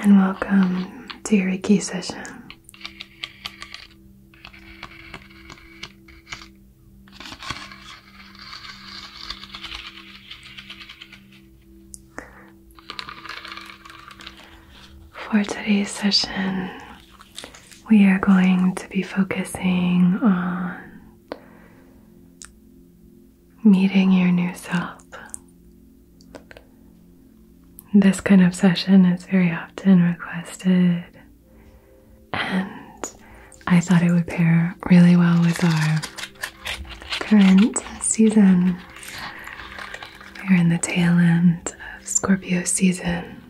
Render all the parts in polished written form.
and welcome to your Reiki session. For today's session, we are going to be focusing on meeting your new self. This kind of session is very often requested, and I thought it would pair really well with our current season. We're in the tail end of Scorpio season,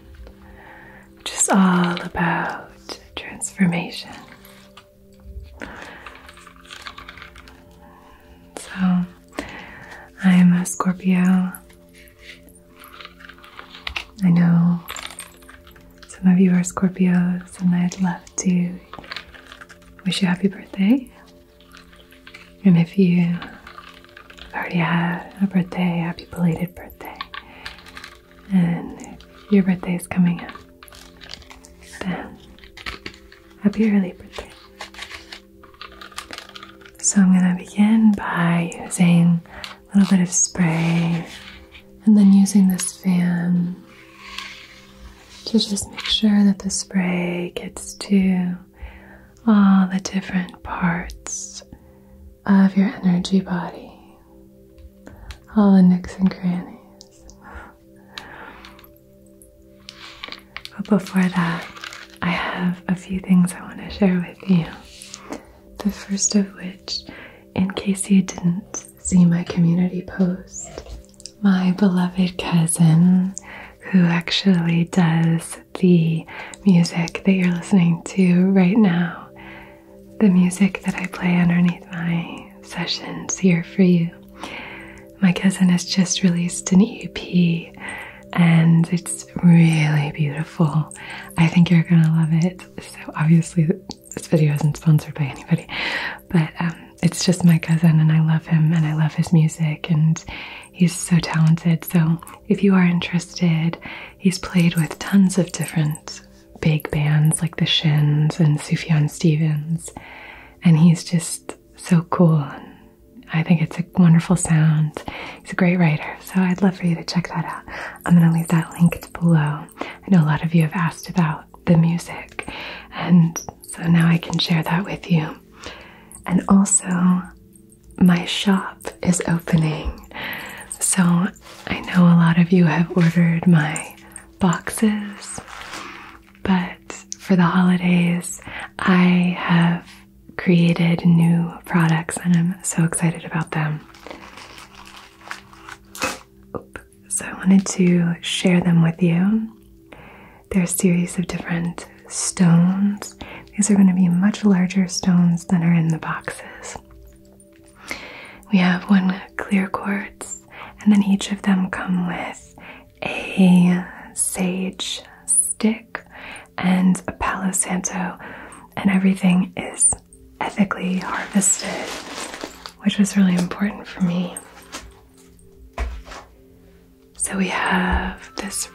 which is all about transformation. So, I'm a Scorpio. I know some of you are Scorpios, and I'd love to wish you a happy birthday. And if you already had a birthday, happy belated birthday. And if your birthday is coming up, then happy early birthday. So I'm going to begin by using a little bit of spray and then using this fan to just make sure that the spray gets to all the different parts of your energy body, all the nooks and crannies. But before that, I have a few things I want to share with you. The first of which, in case you didn't see my community post, my beloved cousin, who actually does the music that you're listening to right now, the music that I play underneath my sessions here for you. My cousin has just released an EP, and it's really beautiful. I think you're gonna love it. So obviously this video isn't sponsored by anybody, but it's just my cousin, and I love him, and I love his music, and he's so talented. So if you are interested, he's played with tons of different big bands like the Shins and Sufjan Stevens, and he's just so cool. I think it's a wonderful sound. He's a great writer, so I'd love for you to check that out. I'm going to leave that linked below. I know a lot of you have asked about the music, and so now I can share that with you. And also, my shop is opening. So I know a lot of you have ordered my boxes, but for the holidays, I have created new products, and I'm so excited about them. So I wanted to share them with you. They're a series of different stones. These are going to be much larger stones than are in the boxes. We have one clear quartz, and then each of them come with a sage stick and a palo santo, and everything is ethically harvested, which was really important for me. So we have this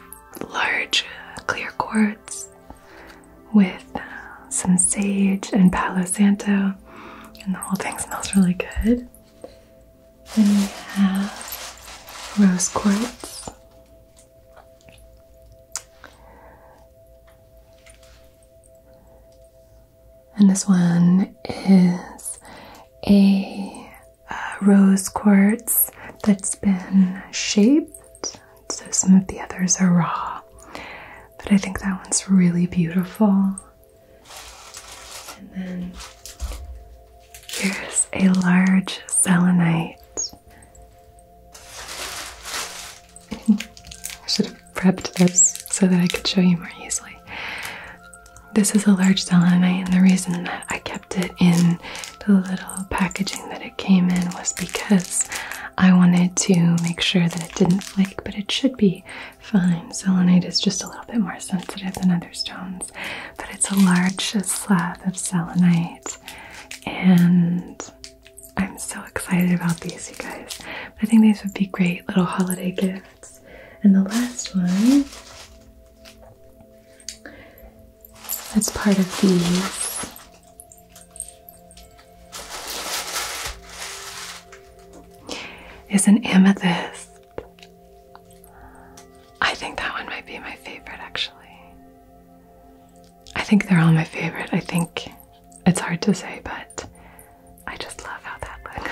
large clear quartz with some sage and palo santo, and the whole thing smells really good. Then we have rose quartz, and this one is a rose quartz that's been shaped, so some of the others are raw, but I think that one's really beautiful. And then here's a large selenite. I should have prepped this so that I could show you more easily. This is a large selenite, and the reason that I kept it in the little packaging that it came in was because I wanted to make sure that it didn't flake, but it should be fine. Selenite is just a little bit more sensitive than other stones, but it's a large slab of selenite, and I'm so excited about these, you guys. I think these would be great little holiday gifts. And the last one that's part of these is an amethyst. I think that one might be my favorite, actually. I think they're all my favorite. I think it's hard to say, but I just love how that looks.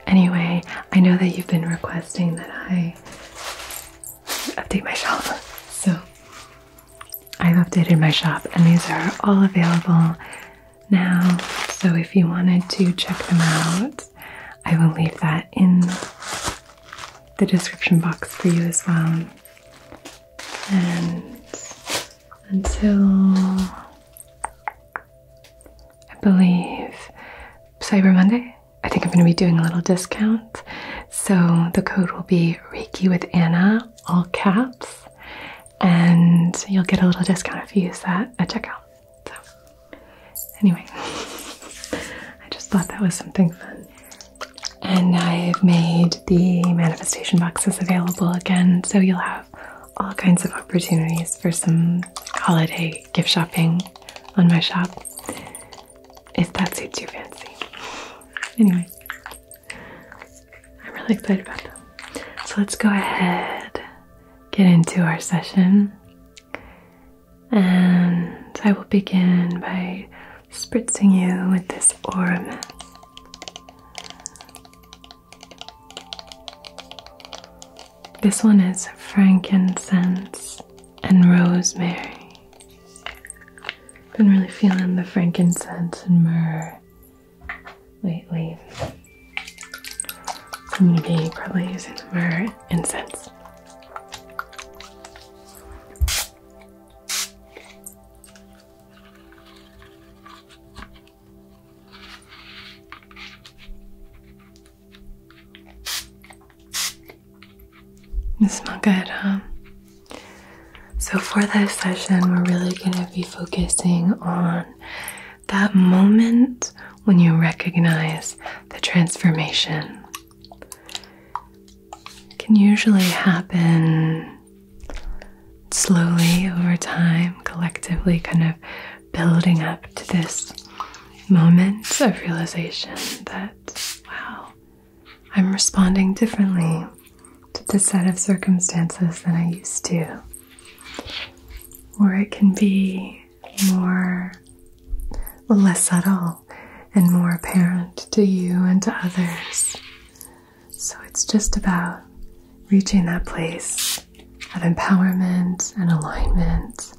Anyway, I know that you've been requesting that I update my shop, so I've updated my shop and these are all available now. So if you wanted to check them out, I will leave that in the description box for you as well. And until I believe Cyber Monday, I think I'm going to be doing a little discount. So the code will be Reiki with Anna, all caps, and you'll get a little discount if you use that at checkout. So anyway, I just thought that was something fun. And I've made the manifestation boxes available again, so you'll have all kinds of opportunities for some holiday gift shopping on my shop, if that suits your fancy. Anyway, I'm really excited about them. So let's go ahead, get into our session, and I will begin by spritzing you with this aura mist. This one is frankincense and rosemary. Been really feeling the frankincense and myrrh lately. So I'm going to be probably using the myrrh incense. They smell good, huh? So for this session, we're really going to be focusing on that moment when you recognize the transformation. It can usually happen slowly over time, collectively kind of building up to this moment of realization that, wow, I'm responding differently to this set of circumstances than I used to. Or it can be less subtle and more apparent to you and to others. So it's just about reaching that place of empowerment and alignment.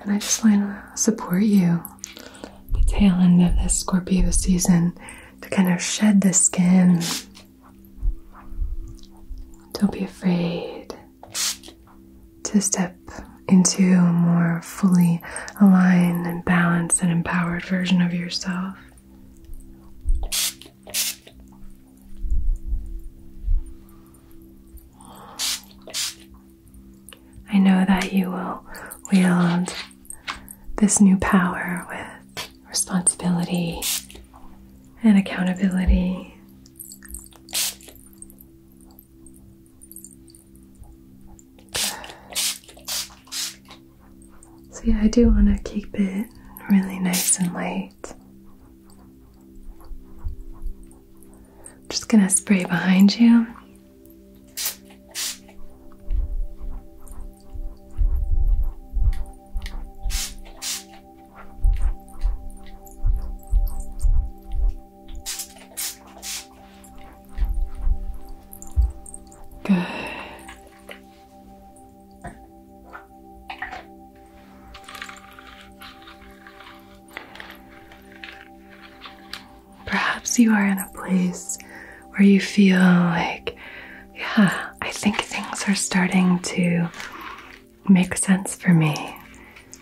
And I just want to support you at the tail end of this Scorpio season to kind of shed the skin. Don't be afraid to step into a more fully aligned and balanced and empowered version of yourself. I know that you will wield this new power with responsibility and accountability. So yeah, I do want to keep it really nice and light. I'm just gonna spray behind you. Good. Perhaps you are in a place where you feel like, yeah, I think things are starting to make sense for me.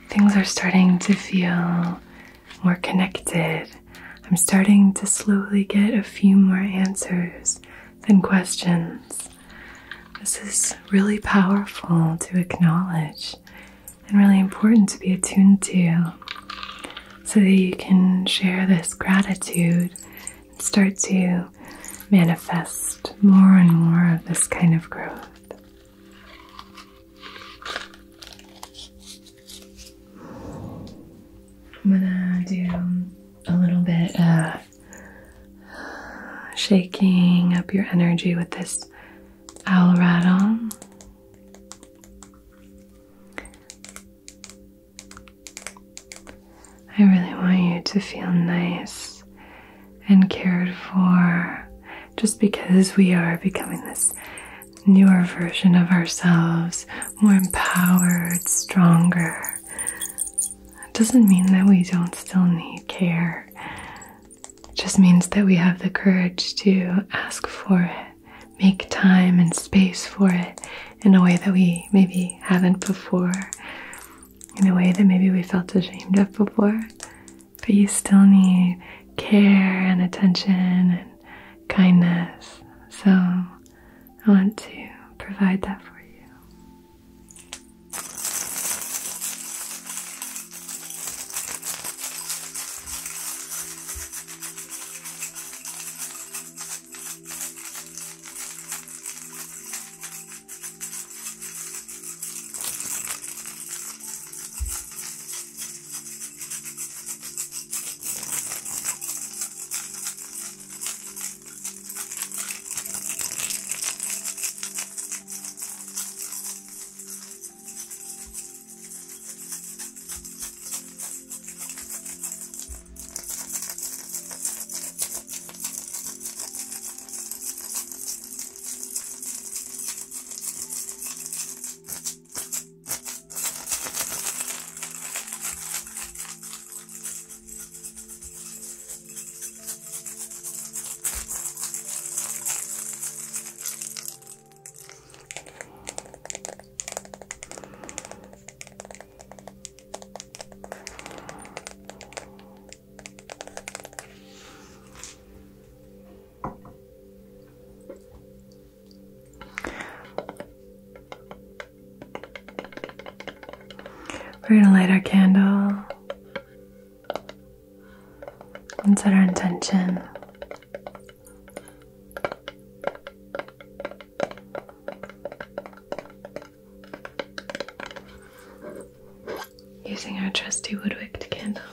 Things are starting to feel more connected. I'm starting to slowly get a few more answers than questions. This is really powerful to acknowledge and really important to be attuned to so that you can share this gratitude and start to manifest more and more of this kind of growth. I'm gonna do a little bit of shaking up your energy with this owl rattle. I really want you to feel nice and cared for, just because we are becoming this newer version of ourselves, more empowered, stronger. It doesn't mean that we don't still need care. It just means that we have the courage to ask for it, make time and space for it in a way that we maybe haven't before, in a way that maybe we felt ashamed of before. But you still need care and attention and kindness. So I want to provide that for you. We're going to light our candle and set our intention. Using our trusty wood-wicked candle.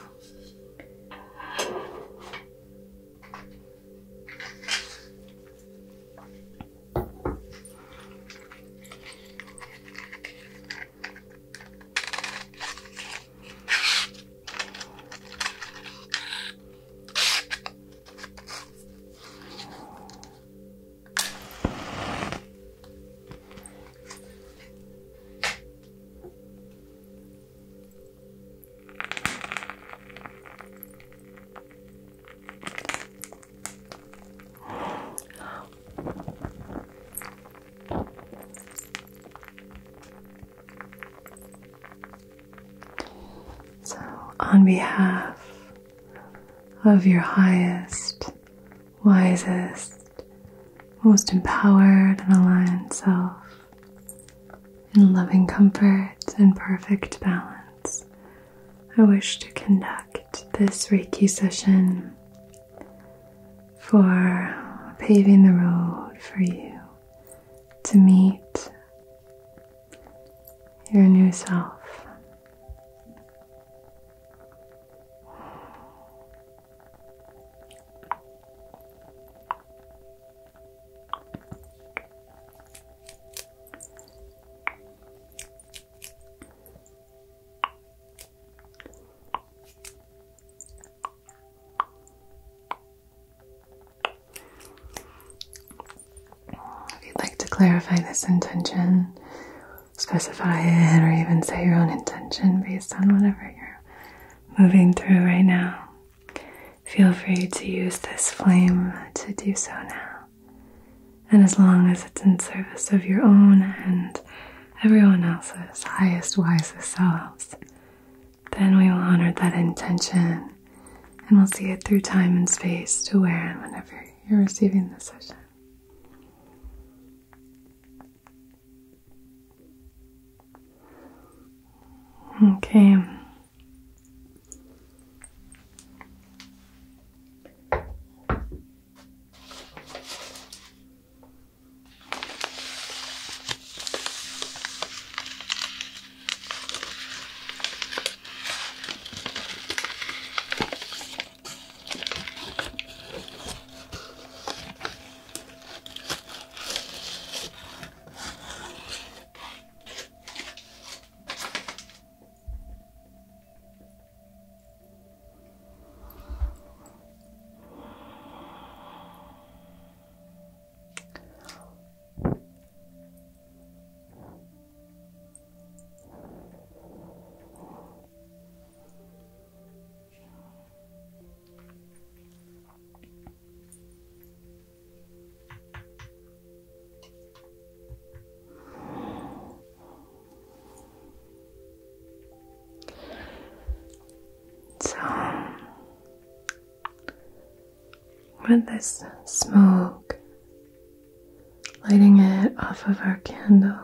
On behalf of your highest, wisest, most empowered and aligned self, in loving comfort and perfect balance, I wish to conduct this Reiki session for paving the road for you to meet your new self. Clarify this intention, specify it, or even say your own intention based on whatever you're moving through right now. Feel free to use this flame to do so now. And as long as it's in service of your own and everyone else's highest, wisest selves, then we will honor that intention and we'll see it through time and space to where and whenever you're receiving this session. Okay. or this smoke, lighting it off of our candle.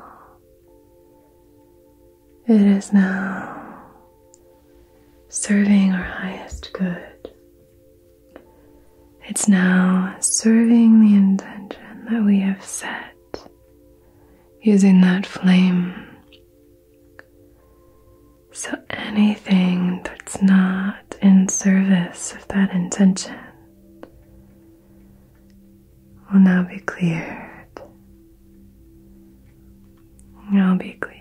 It is now serving our highest good. It's now serving the intention that we have set, using that flame. So anything that's not in service of that intention will now be cleared. Now be cleared.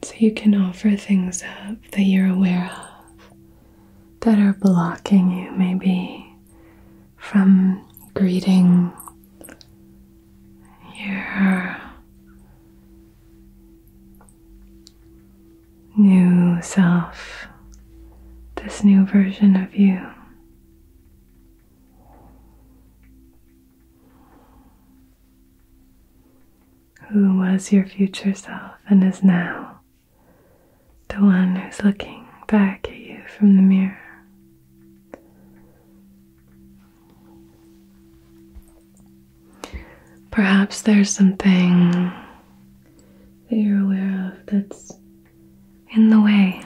So you can offer things up that you're aware of that are blocking you, maybe from greeting your new self, this new version of you. Who was your future self and is now the one who's looking back at you from the mirror. Perhaps there's something that you're aware of that's in the way.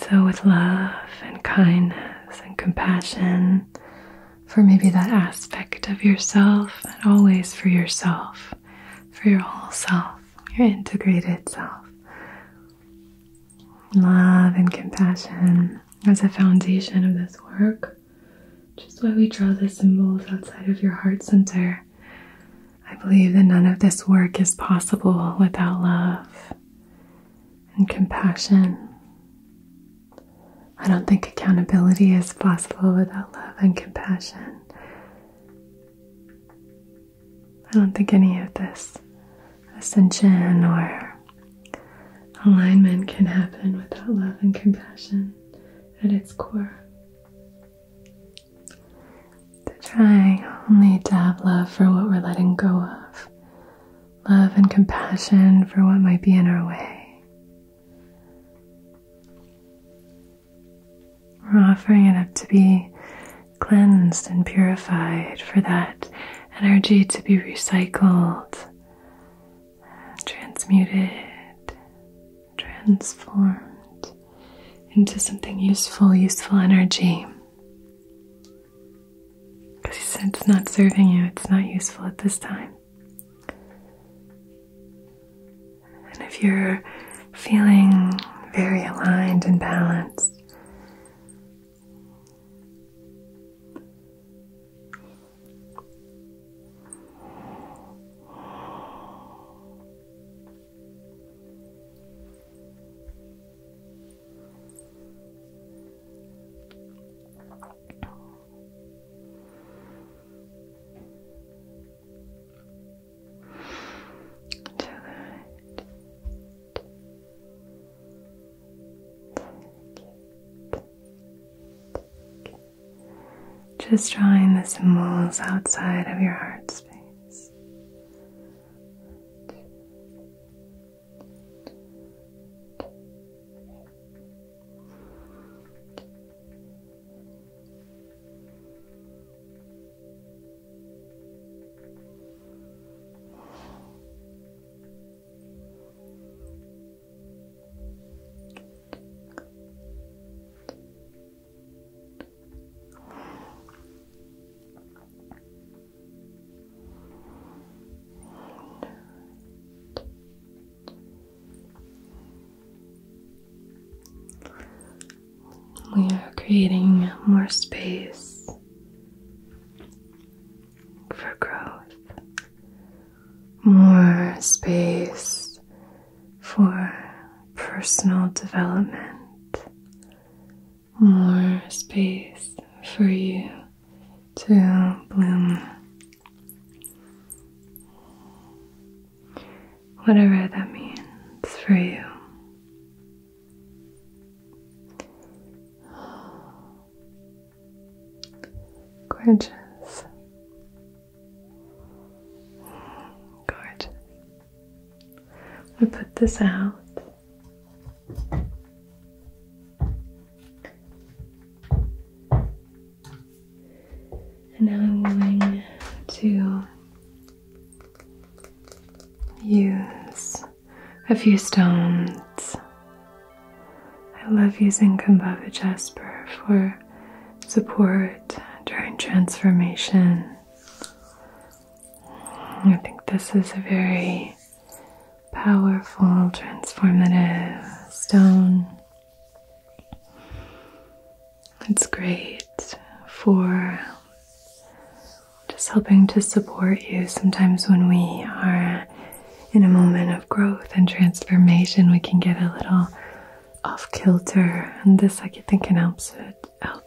So with love and kindness and compassion for maybe that aspect of yourself, and always for yourself, for your whole self, your integrated self. Love and compassion as a foundation of this work, which is why we draw the symbols outside of your heart center. I believe that none of this work is possible without love and compassion. I don't think accountability is possible without love and compassion. I don't think any of this ascension or alignment can happen without love and compassion at its core. To try only to have love for what we're letting go of, love and compassion for what might be in our way. We're offering it up to be cleansed and purified, for that energy to be recycled, transmuted, transformed into something useful energy. Because he said it's not serving you, it's not useful at this time. And if you're feeling very aligned and balanced, just drawing the symbols outside of your heart space. We are creating more space for growth, more space for personal development, more space for you to bloom, whatever that means for you. Gorgeous. Gorgeous. We put this out. And now I'm going to use a few stones. I love using Kumbhava Jasper for support during transformation. I think this is a very powerful, transformative stone. It's great for just helping to support you. Sometimes when we are in a moment of growth and transformation, we can get a little off kilter, and this I think can help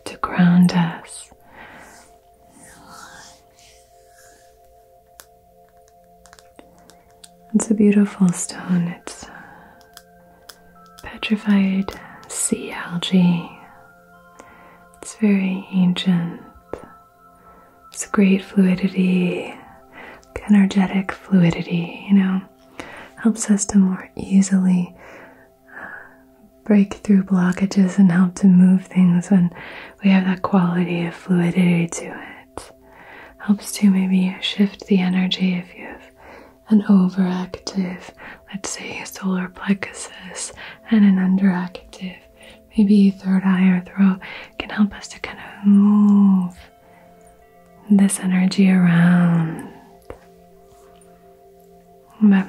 to ground us. It's a beautiful stone. It's petrified sea algae. It's very ancient. It's great fluidity, energetic fluidity, helps us to more easily break through blockages and help to move things when we have that quality of fluidity to it. Helps to maybe shift the energy if you have an overactive, let's say, solar plexus and an underactive, maybe third eye or throat, can help us to kind of move this energy around. But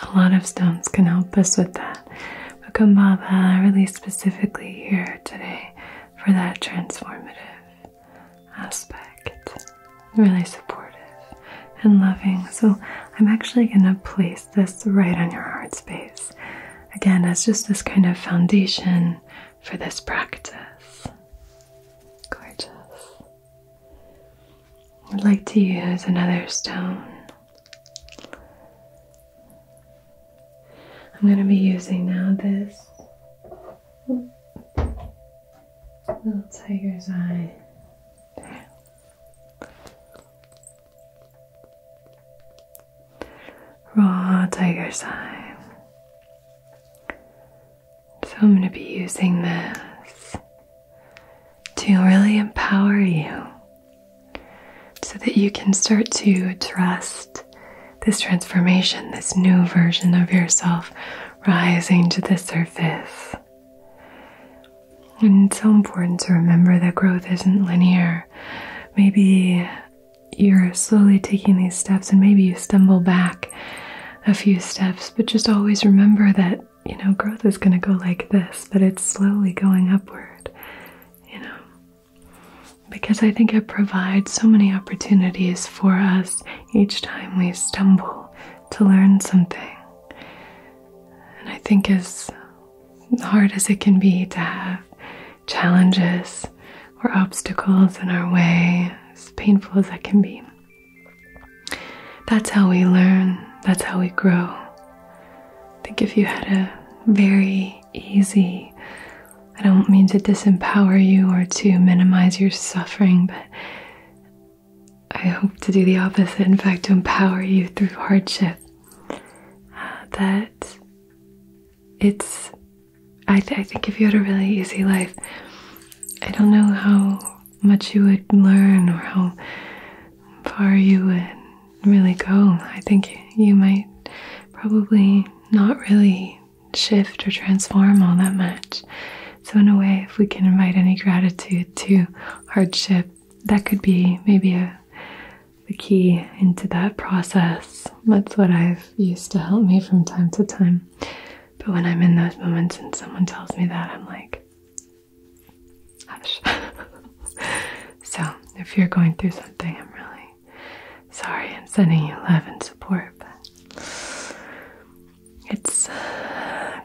a lot of stones can help us with that. But Kumbhava really specifically here today for that transformative aspect. Really supportive and loving. So I'm actually going to place this right on your heart space. Again, as just this kind of foundation for this practice. Gorgeous. I'd like to use another stone. I'm going to be using now this little tiger's eye. There. Raw tiger's eye. So I'm going to be using this to really empower you so that you can start to trust this transformation, this new version of yourself rising to the surface. And it's so important to remember that growth isn't linear. Maybe you're slowly taking these steps and maybe you stumble back a few steps, but just always remember that, growth is going to go like this, but it's slowly going upward, because I think it provides so many opportunities for us each time we stumble to learn something. And I think as hard as it can be to have challenges or obstacles in our way, as painful as that can be, that's how we learn, that's how we grow. I think if you had a very easy, I don't mean to disempower you or to minimize your suffering, but I hope to do the opposite, in fact, to empower you through hardship. That it's, I think if you had a really easy life, I don't know how much you would learn or how far you would really go. I think you might probably not really shift or transform all that much. So in a way, if we can invite any gratitude to hardship, that could be maybe the key into that process. That's what I've used to help me from time to time. But when I'm in those moments and someone tells me that, I'm like, hush. So if you're going through something, I'm really sorry and sending you love and support. But it's,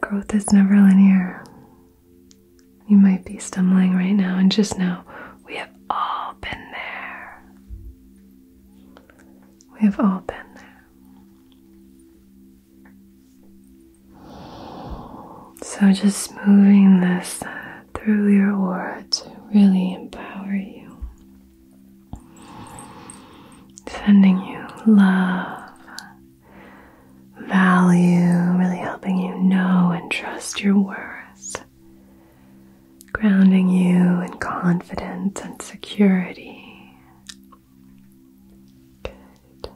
growth is never linear. You might be stumbling right now, and just know we have all been there. We have all been there. So just moving this through your aura to really empower you. sending you love, value, really helping you know and trust your worth, grounding you in confidence and security. Good.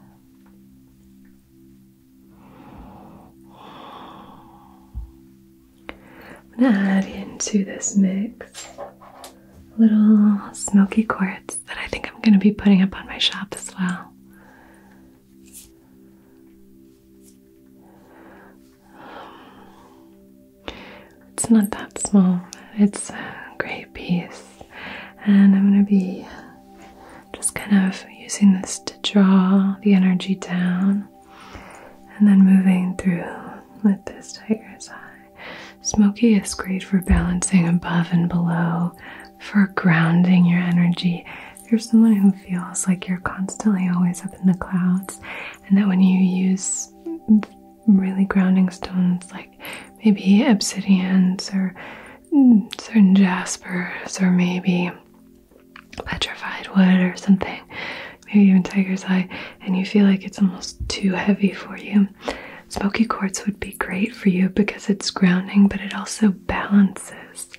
I'm going to add into this mix little smoky quartz that I think I'm going to be putting up on my shop as well. It's not that small, it's a great piece, and I'm going to be just kind of using this to draw the energy down and then moving through with this tiger's eye. Smoky is great for balancing above and below, for grounding your energy. If you're someone who feels like you're constantly always up in the clouds, and that when you use really grounding stones like maybe obsidians or certain jaspers or maybe petrified wood or something, maybe even tiger's eye, and you feel like it's almost too heavy for you, smoky quartz would be great for you because it's grounding, but it also balances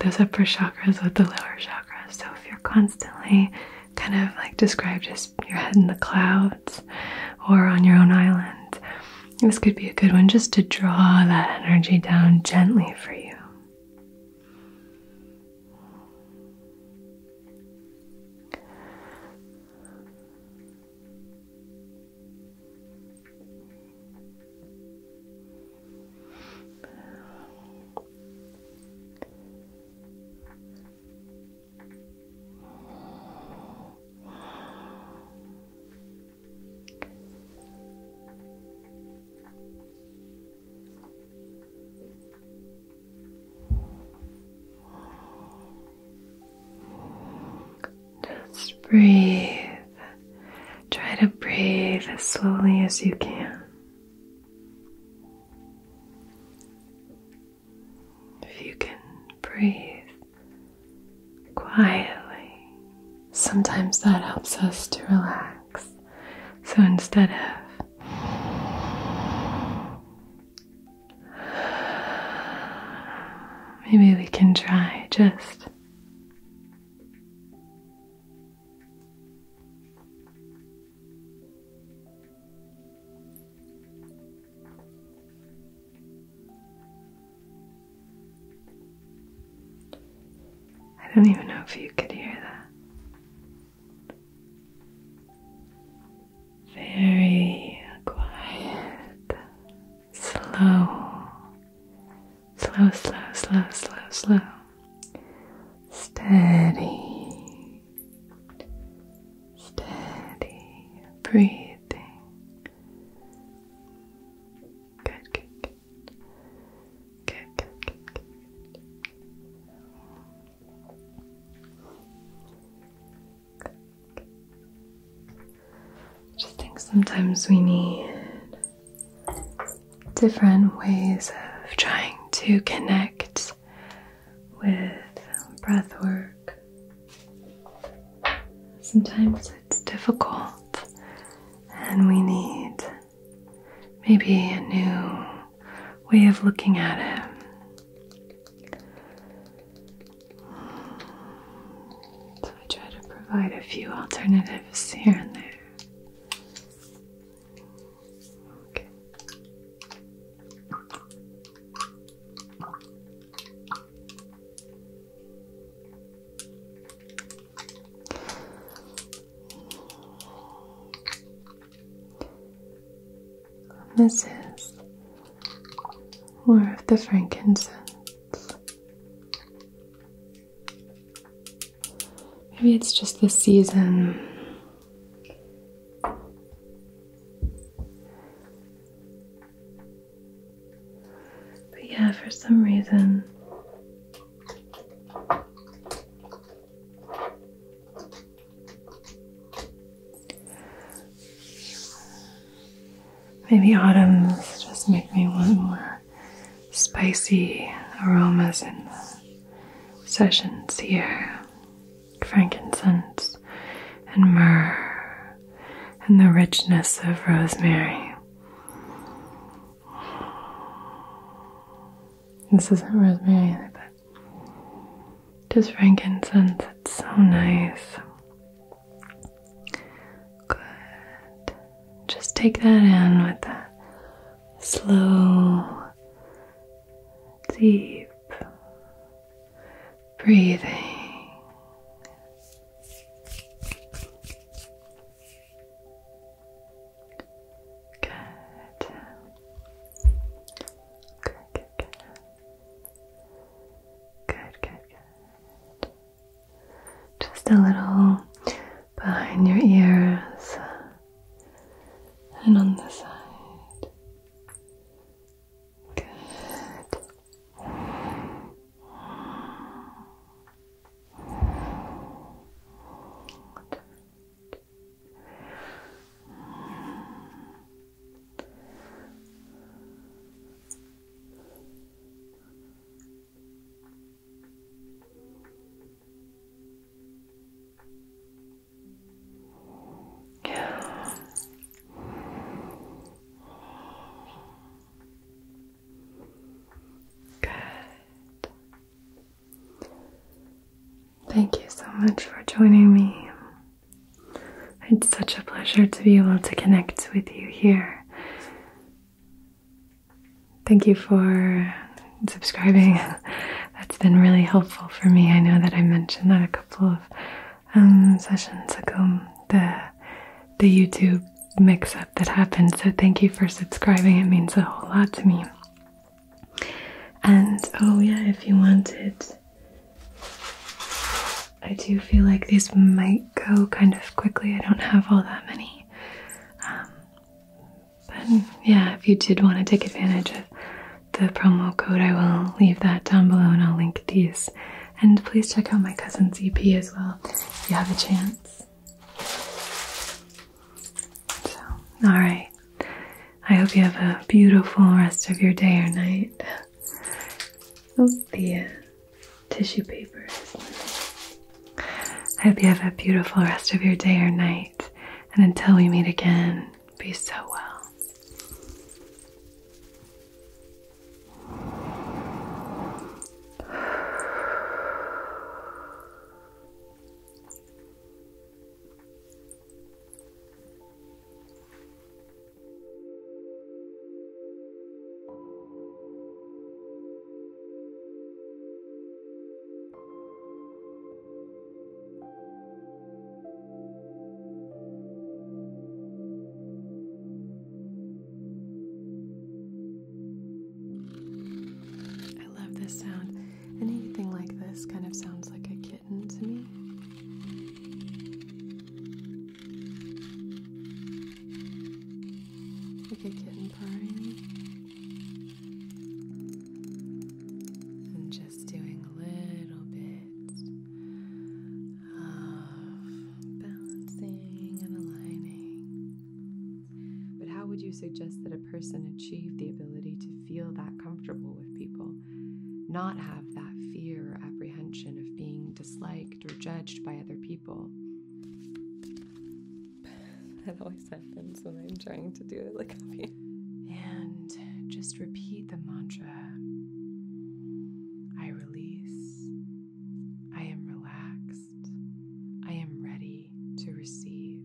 those upper chakras with the lower chakras. So if you're constantly kind of like described as your head in the clouds or on your own island, this could be a good one just to draw that energy down gently for you. Just breathe. Try to breathe as slowly as you can. If you can breathe quietly, sometimes that helps us to relax. So instead of maybe we can try just I don't even know if you could hear that. Very quiet, slow, slow, slow, slow, slow, slow, steady, steady, breathing. Good, good, good, good, good, good, good. Sometimes we need different ways of trying to connect with breath work. Sometimes it's difficult and we need maybe a new way of looking at it. So I try to provide a few alternatives here and there. This is more of the frankincense. Maybe it's just the season. But yeah, for some reason, maybe autumns just make me want more spicy aromas in the sessions here. Frankincense and myrrh richness of rosemary. This isn't rosemary, but just frankincense. It's so nice. Good. Just take that in with that slow, deep breathing. A little behind your ears and on the side. Good. Thank you so much for joining me. It's such a pleasure to be able to connect with you here. Thank you for subscribing. That's been really helpful for me. I know that I mentioned that a couple of sessions ago, the YouTube mix-up that happened. So thank you for subscribing. It means a whole lot to me. And oh yeah, if you wanted, I do feel like these might go kind of quickly. I don't have all that many. But yeah, if you did want to take advantage of the promo code, I will leave that down below and I'll link these. And please check out my cousin's EP as well if you have a chance. So, alright. I hope you have a beautiful rest of your day or night. Oh, the tissue paper. I hope you have a beautiful rest of your day or night, and until we meet again, be so well. This sound. Anything like this kind of sounds like a kitten to me. Like a kitten purring. And just doing a little bit of balancing and aligning. But how would you suggest that a person achieve the ability to feel that comfortable with people? Not have that fear or apprehension of being disliked or judged by other people. That always happens when I'm trying to do it like up here. And just repeat the mantra. I release. I am relaxed. I am ready to receive.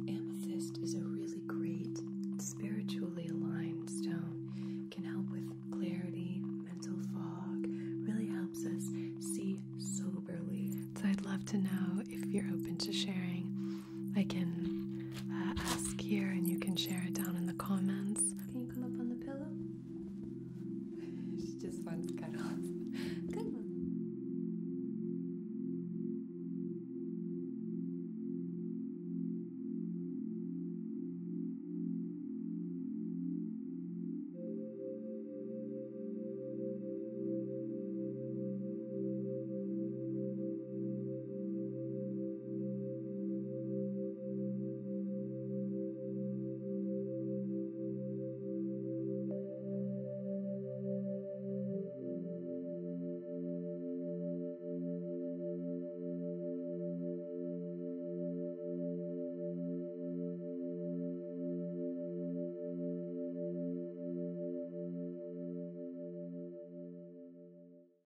Amethyst is a really great spiritually aligned stone. It can help with clarity, mental fog, really helps us see soberly. So I'd love to know if you're open to sharing. I can